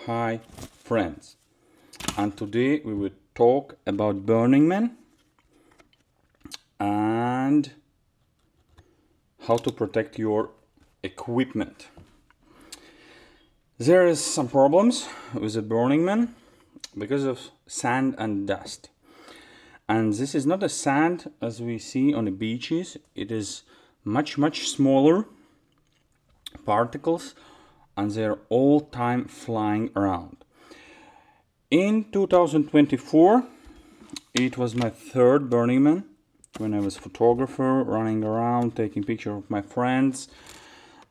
Hi friends, and today we will talk about Burningman and how to protect your equipment. There is some problems with the Burningman because of sand and dust, and this is not a sand as we see on the beaches. It is much smaller particles, and they're all time flying around. In 2024, it was my third Burningman when I was photographer, running around taking pictures of my friends,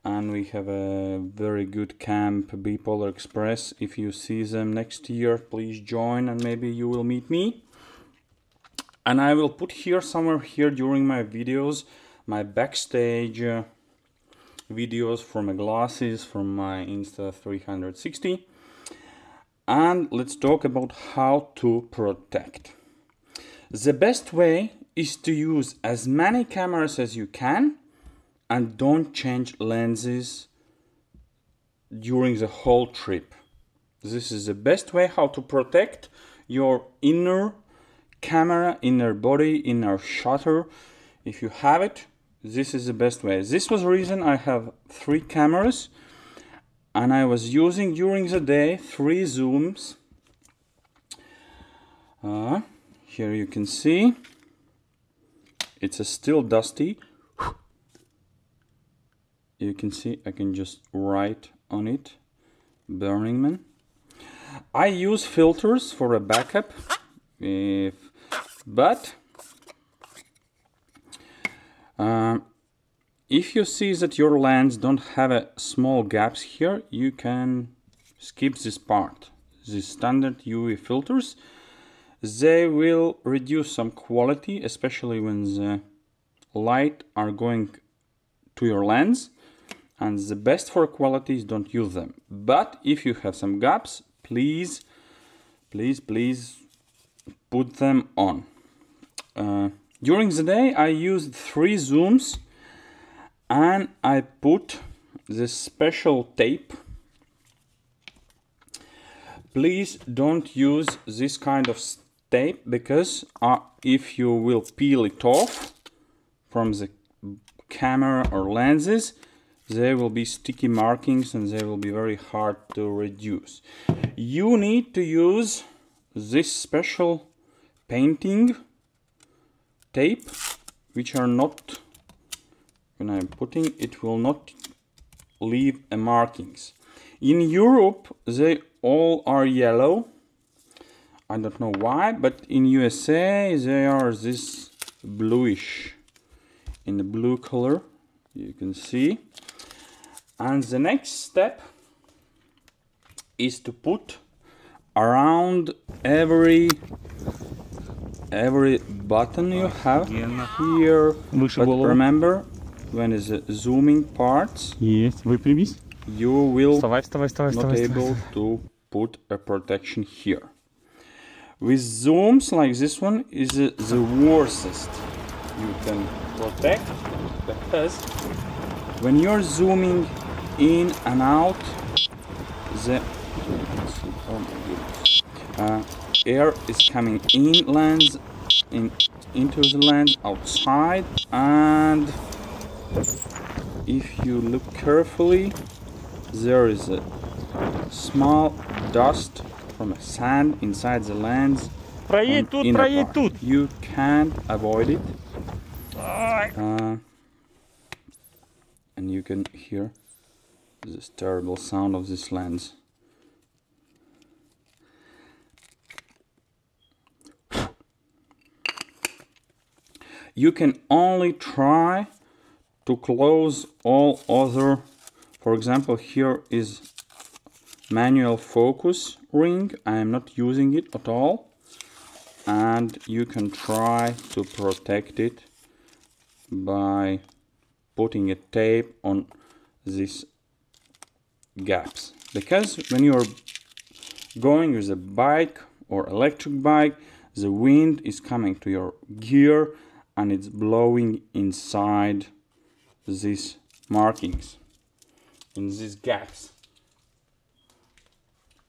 and we have a very good camp, Bipolar Express. If you see them next year, please join and maybe you will meet me. And I will put here somewhere here during my videos my backstage videos from my glasses from my Insta360, and let's talk about how to protect. The best way is to use as many cameras as you can and don't change lenses during the whole trip. This is the best way how to protect your inner camera, inner body, inner shutter. If you have it, this is the best way. This was the reason I have 3 cameras, and I was using during the day 3 zooms. Here you can see it's still dusty. You can see I can just write on it Burningman. I use filters for a backup, but if you see that your lens don't have small gaps here, you can skip this part. These standard UV filters, they will reduce some quality, especially when the light are going to your lens, and the best for quality is don't use them. But if you have some gaps, please put them on. During the day I used 3 zooms, and I put this special tape. Please don't use this kind of tape, because if you will peel it off from the camera or lenses, there will be sticky markings and they will be very hard to reduce. You need to use this special painting tape, which are not, when I'm putting it, will not leave markings. In Europe they all are yellow. I don't know why, but in USA they are this bluish, in the blue color, you can see. And the next step is to put around every button you have here. But remember, when is zooming parts, you will not able to put a protection here. With zooms like this one is the worstest you can protect, because when you're zooming in and out, the air is coming in lens, into the lens, outside, and if you look carefully, there is a small dust from sand inside the lens. You can't avoid it, and you can hear this terrible sound of this lens. You can only try to close all other. For example, here is manual focus ring. I am not using it at all, and you can try to protect it by putting a tape on these gaps, because when you're going with a bike or electric bike, the wind is coming to your gear and it's blowing inside these markings, in these gaps.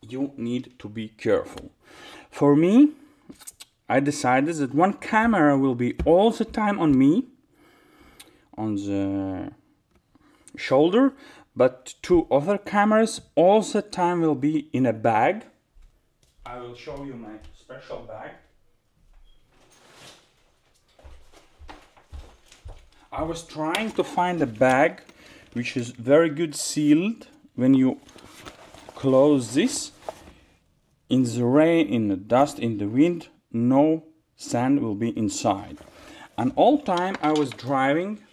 you need to be careful. For me, I decided that one camera will be all the time on me, on the shoulder, but two other cameras all the time will be in a bag. I will show you my special bag. I was trying to find a bag which is very good sealed. When you close this, in the rain, in the dust, in the wind, no sand will be inside. And all time I was driving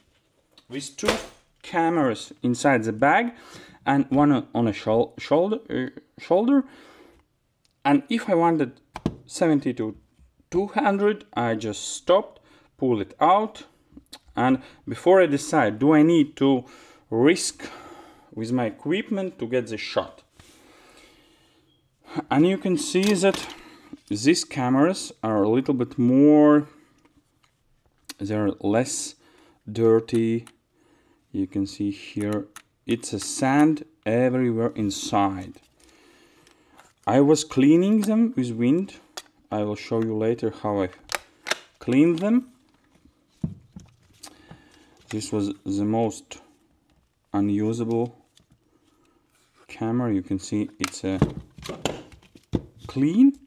with two cameras inside the bag and one on a shoulder. And if I wanted 70 to 200, I just stopped, pull it out. And before I decide, do I need to risk with my equipment to get the shot? And you can see that these cameras are a little bit more, they're less dirty. You can see here, it's a sand everywhere inside. I was cleaning them with wind. I will show you later how I cleaned them. This was the most unusable camera. You can see it's a clean,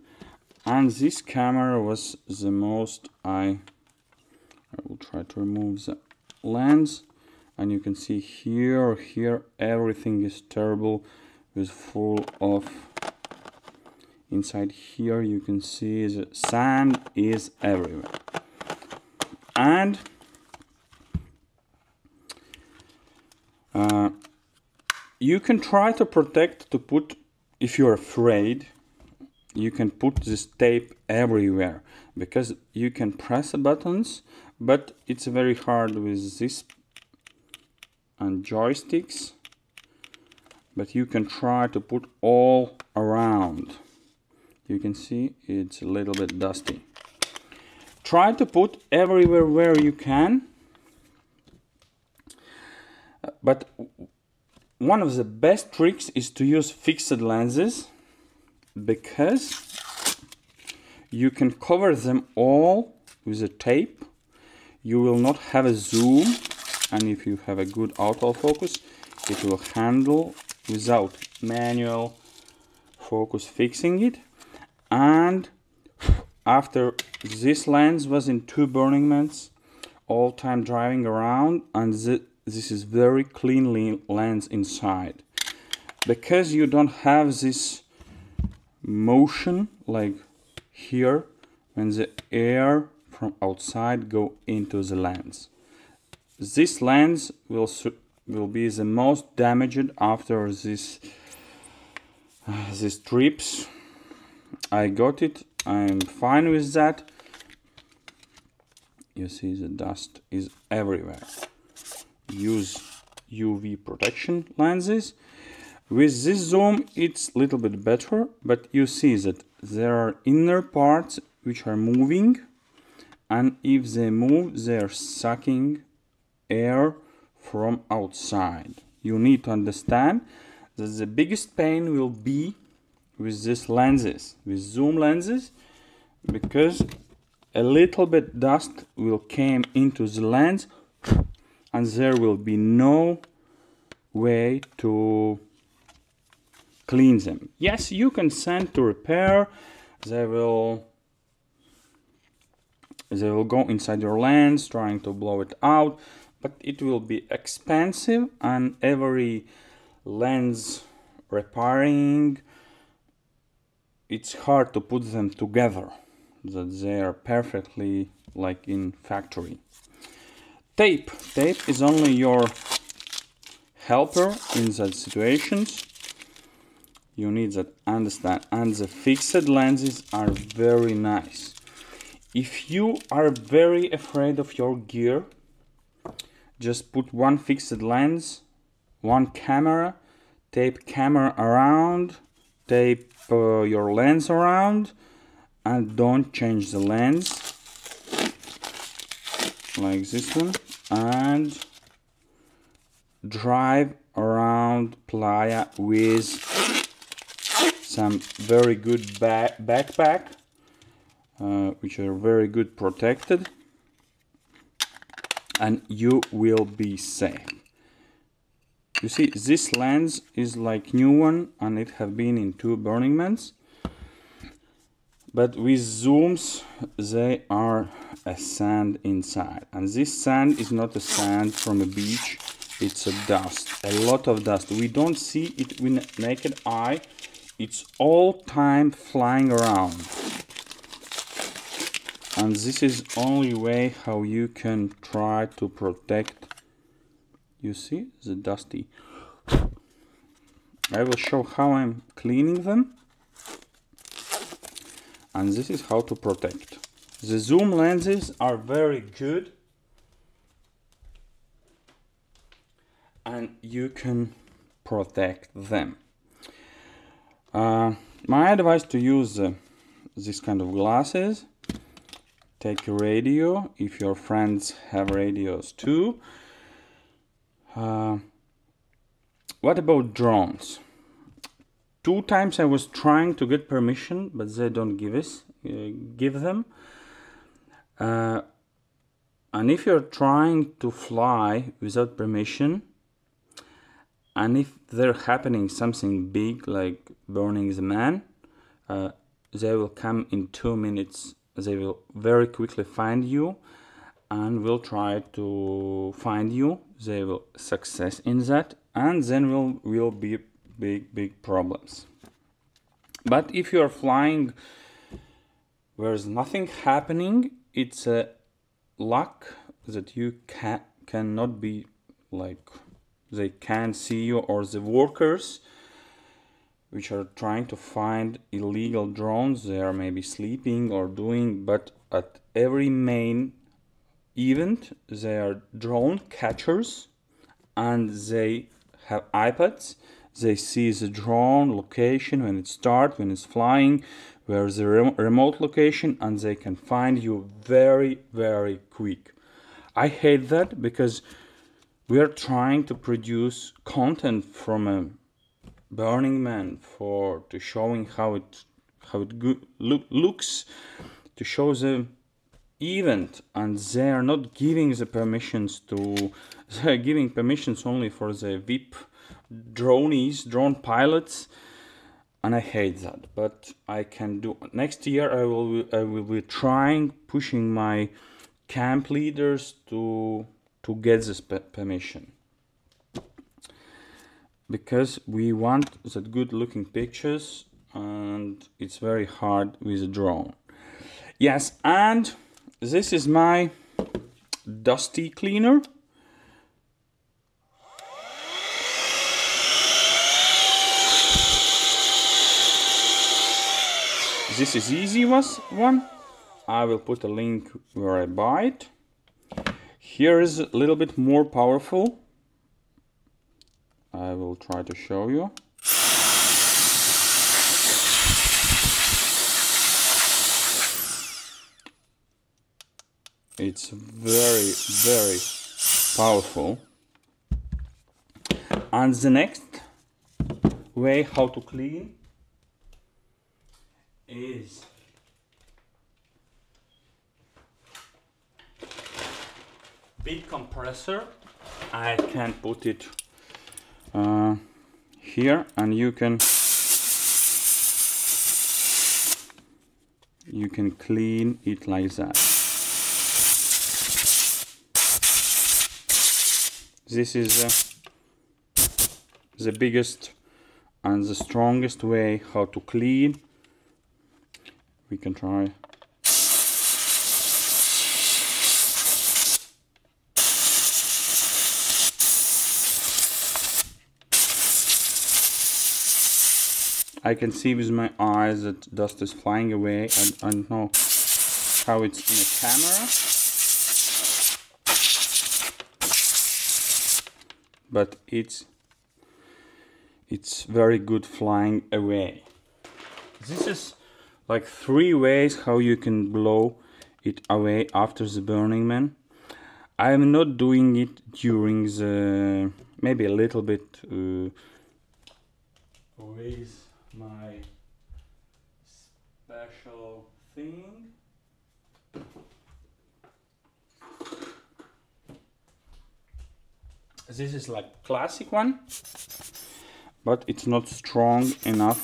and this camera was the most I will try to remove the lens, and you can see here everything is terrible, is full of, inside here you can see the sand is everywhere. And you can try to protect, to put, if you're afraid, you can put this tape everywhere, because you can press the buttons, but it's very hard with this and joysticks. But you can try to put all around. You can see it's a little bit dusty. Try to put everywhere where you can. But one of the best tricks is to use fixed lenses, because you can cover them all with a tape. You will not have a zoom, and if you have a good autofocus, it will handle without manual focus fixing it. And after this lens was in two Burningmans, all time driving around, and this is very cleanly lens inside, because you don't have this motion like here when the air from outside go into the lens. This lens will be the most damaged after this trips. I got it, I'm fine with that. You see the dust is everywhere. Use UV protection lenses. With this zoom it's a little bit better, but you see that there are inner parts which are moving, and if they move, they are sucking air from outside. You need to understand that the biggest pain will be with these lenses, with zoom lenses, because a little bit dust will came into the lens and there will be no way to clean them. Yes, you can send to repair. They will go inside your lens trying to blow it out, but it will be expensive, and every lens repairing, it's hard to put them together, that they are perfectly like in factory. Tape is only your helper in that situations. You need that understand, and the fixed lenses are very nice. If you are very afraid of your gear, just put one fixed lens, one camera, tape camera around, tape your lens around, and don't change the lens like this one, and drive around playa with some very good backpack, which are very good protected, and you will be safe. You see, this lens is like new one, and it have been in 2 Burningmans. But with zooms, they are a sand inside. And this sand is not a sand from a beach, it's a dust, a lot of dust. We don't see it with naked eye. It's all time flying around. And this is only way how you can try to protect. You see, the dusty. I will show how I'm cleaning them. And this is how to protect. The zoom lenses are very good, and you can protect them. My advice to use this kind of glasses. Take a radio if your friends have radios too. What about drones? 2 times I was trying to get permission, but they don't give them. And if you're trying to fly without permission, and if they're happening something big like burning the man, they will come in 2 minutes. They will very quickly find you and will try to find you. They will success in that, and then will be big problems. But if you are flying where there's nothing happening, it's a luck that you cannot be like they can't see you, or the workers which are trying to find illegal drones, they are maybe sleeping or doing, but at every main event they are drone catchers, and they have iPads. They see the drone location, when it starts, when it's flying, where's the remote location, and they can find you very quick. I hate that, because we are trying to produce content from a Burningman to showing how it looks, to show the event, and they are not giving the permissions to. They are giving permissions only for the VIP drone pilots, and I hate that. But I can do. Next year I will be pushing my camp leaders to get this permission, because we want that good looking pictures, and it's very hard with a drone. Yes, and this is my dusty cleaner. This is easy one. I will put a link where I buy it. Here is a little bit more powerful. I will try to show you. It's very powerful. And the next way how to clean is big compressor. I can put it here, and you can clean it like that. This is the biggest and the strongest way how to clean. We can try. I can see with my eyes that dust is flying away. I don't know how it's in a camera, but it's very good flying away. This is like 3 ways how you can blow it away after the Burningman. I am not doing it during the, maybe a little bit with my special thing. This is like classic one, but it's not strong enough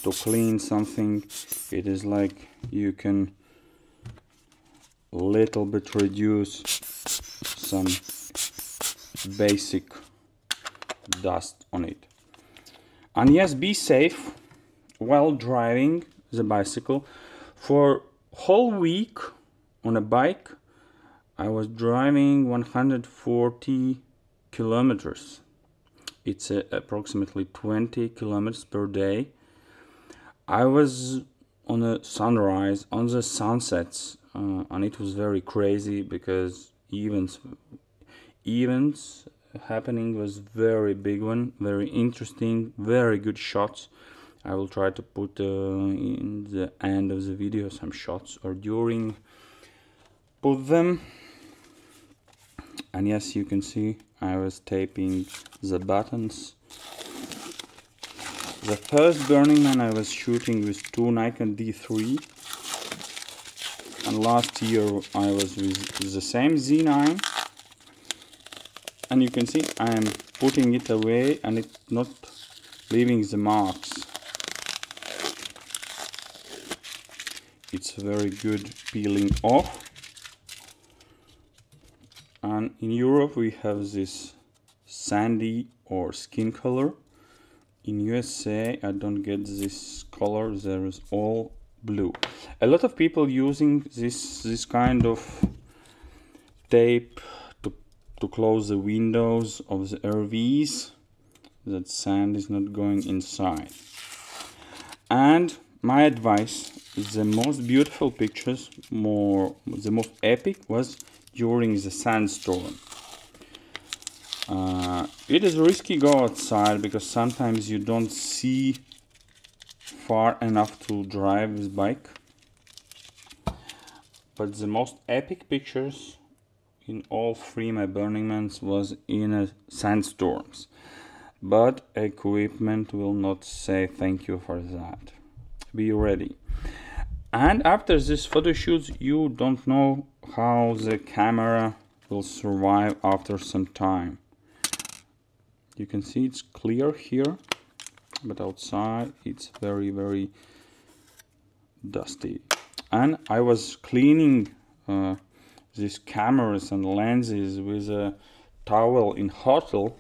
to clean something. It is like you can little bit reduce some basic dust on it. And yes, be safe while driving the bicycle. For whole week on a bike I was driving 140 kilometers. It's approximately 20 kilometers per day. I was on a sunrise, on the sunsets, and it was very crazy because events happening was very big one, very interesting, very good shots. I will try to put in the end of the video some shots, or during put them. And yes, you can see I was taping the buttons. The first Burning Man I was shooting with two Nikon D3, and last year I was with the same Z9, and you can see I am putting it away and it's not leaving the marks. It's very good peeling off. And in Europe we have this sandy or skin color. In USA I don't get this color, there is all blue. A lot of people using this kind of tape to close the windows of the RVs, that sand is not going inside. And my advice, the most beautiful pictures, the most epic was during the sandstorm. It is risky go outside because sometimes you don't see far enough to drive this bike. But the most epic pictures in all three my Burning Mans was in sandstorms. But equipment will not say thank you for that. Be ready. And after this photo shoots, you don't know how the camera will survive after some time. You can see it's clear here, but outside it's very, very dusty. And I was cleaning these cameras and lenses with a towel in hotel,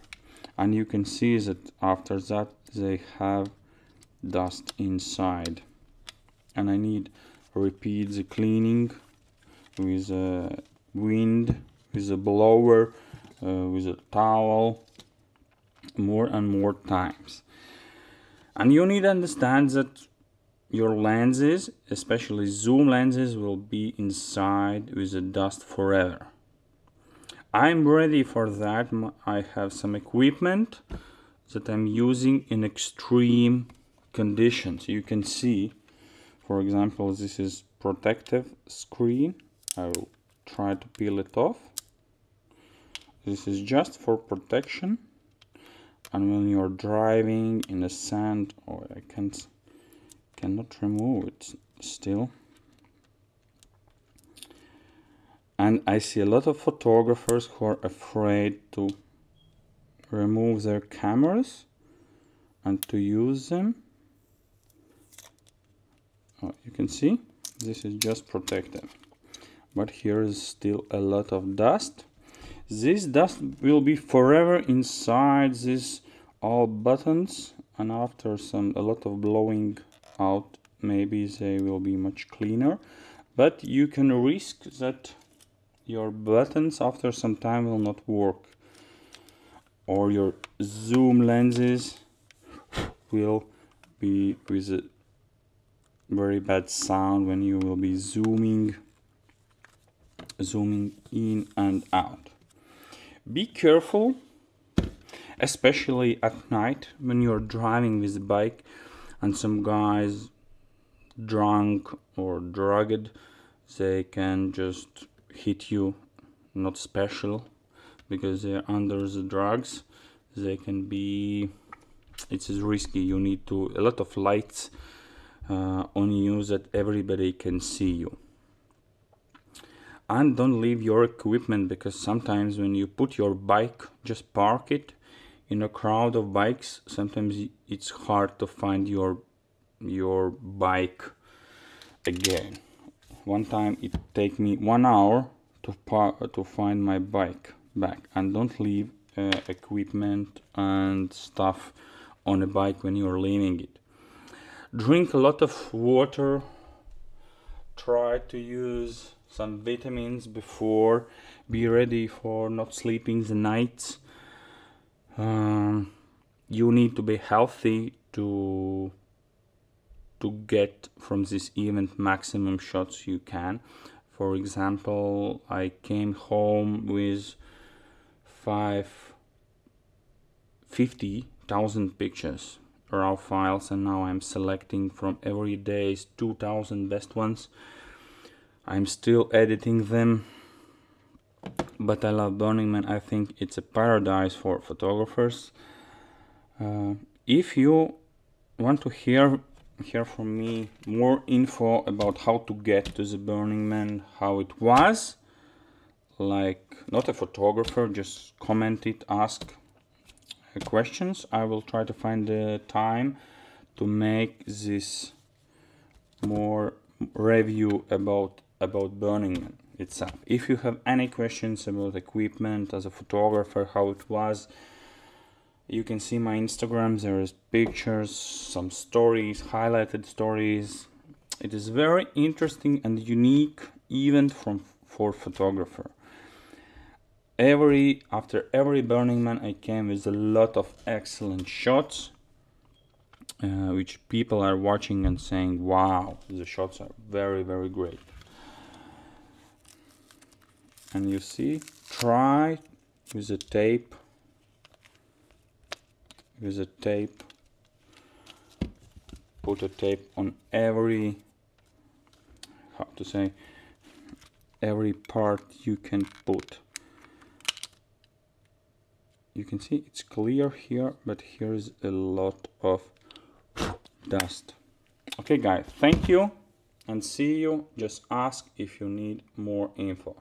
and you can see that after that they have dust inside. And I need to repeat the cleaning with a wind, with a blower, with a towel, more and more times. And you need to understand that your lenses, especially zoom lenses, will be inside with the dust forever. I'm ready for that. I have some equipment that I'm using in extreme conditions. You can see, for example, this is protective screen. I will try to peel it off. This is just for protection. And when you're driving in the sand, oh, I cannot remove it still. And I see a lot of photographers who are afraid to remove their cameras and to use them. Oh, you can see this is just protective, but here is still a lot of dust. This dust will be forever inside these all buttons, and after a lot of blowing out, maybe they will be much cleaner. But you can risk that your buttons after some time will not work, or your zoom lenses will be with a very bad sound when you will be zooming in and out. Be careful, especially at night when you're driving with a bike and some guys drunk or drugged, they can just hit you. Not special because they're under the drugs. They can be, it's risky. You need to a lot of lights on you that everybody can see you. And don't leave your equipment, because sometimes when you put your bike, just park it in a crowd of bikes, sometimes it's hard to find your bike again. One time it take me 1 hour to find my bike back. And don't leave equipment and stuff on a bike when you're leaving it. Drink a lot of water. Try to use some vitamins before. Be ready for not sleeping the nights. You need to be healthy to get from this event maximum shots you can. For example, I came home with 50,000 pictures, raw files, and now I'm selecting from every day's 2,000 best ones. I'm still editing them, but I love Burningman. I think it's a paradise for photographers. If you want to hear from me more info about how to get to the Burningman, how it was, like not a photographer, just comment it, ask questions. I will try to find the time to make this more review about Burningman itself. If you have any questions about equipment as a photographer, how it was, you can see my Instagram. There is pictures, some stories, highlighted stories. It is very interesting and unique event for photographer. After every Burningman, I came with a lot of excellent shots, which people are watching and saying, wow, the shots are very, very great. And you see, try with a tape, put a tape on every, every part you can put. You can see it's clear here, but here's a lot of dust. Okay guys, thank you and see you. Just ask if you need more info.